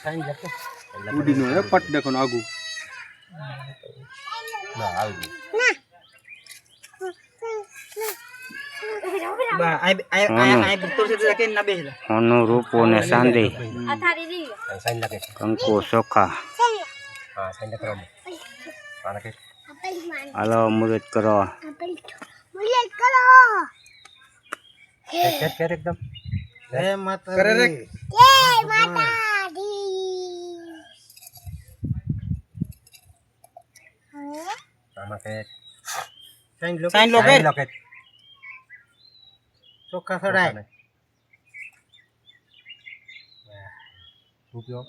sine લખો ઉડીનો હે પટ દેખો આગુ ના આવી બા આઈ બુતો સે કે ના બેહલા હોનું રૂપો ને ચાંદી સાઈન લખે કંકુ ચોખા હા સાઈન લખો આને કે હાલો મુરત કરો કે એકદમ જય માતા કરે રે આમાં કે સાઈન લો કે લખે ચોખ્ખા સડાય રૂપિયો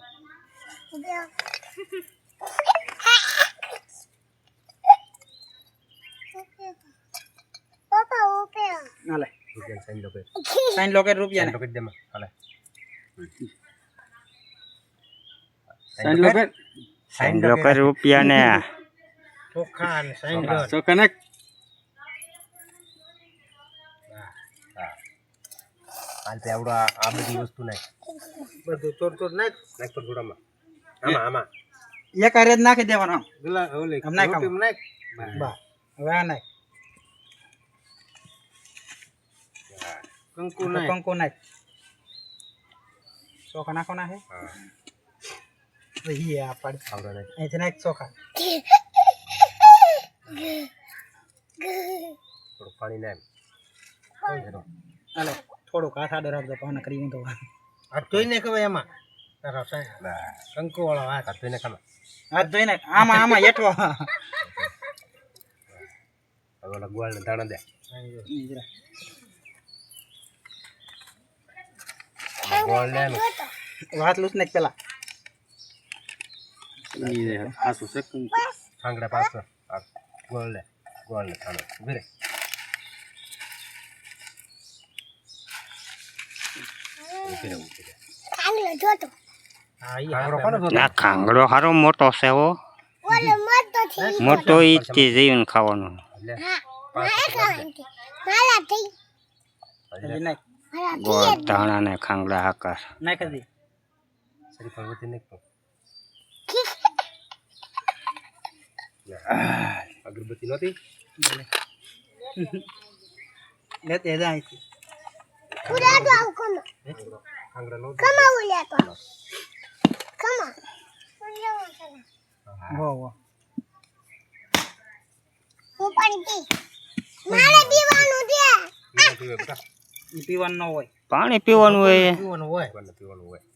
હાલે રૂપિયા સાઈન લખે સાઈન લો કે રૂપિયા ને લખે દે માં હાલે સાઈન લો કે સાઈન લો કર રૂપિયા ને ચોખ્ખા ને સાઈન લો સો કનેક હાલ તે આવડો આ બધી વસ્તુ નાખ બધું ચોર નાખ નાખ પર થોડામાં આમાં આમાં એક આરે જ નાખી દેવાનો ગલા ઓલે આમ નાખ બા હવે આ નાખ કંકુ નાખ ચોખા નાખો ના હે હા વહી આ પડ આવડો નાખ અહીંથી નાખ ચોખા થોડું પાણી નાખ હાલે થોડુંક હાથ આડો રાખજો પાને કરી તો હાથ ધોઈને ખવાય એમાં તારા કંકુ વાળો હાથ કાપીને ખામાં હાથ ધોઈને આમાં હેઠો હવે ઓલા ગોળને દાણા દે ગોળ લે વાત લૂસ નાખ પેલા ની આસુ સે આંગડા પાસ ગોળ લે ખાણો ઉભી રે હા ઈ આંગળો કોનો આ ખાંગડો હારો મોટો છે હો મોટો ઈચથી જઈને ખાવાનું લે નાખ ગોળ ધાણા ને ખાંગડા હાકર નાખ દી સરી પર્વતી નાખ તો અગરબત્તી નહોતી લેતે જાય છે આંગળા નો હો હો ઈ પીવાનું ન હોય પાણી પીવાનું હોય પીવાનું હોય પીવાનું હોય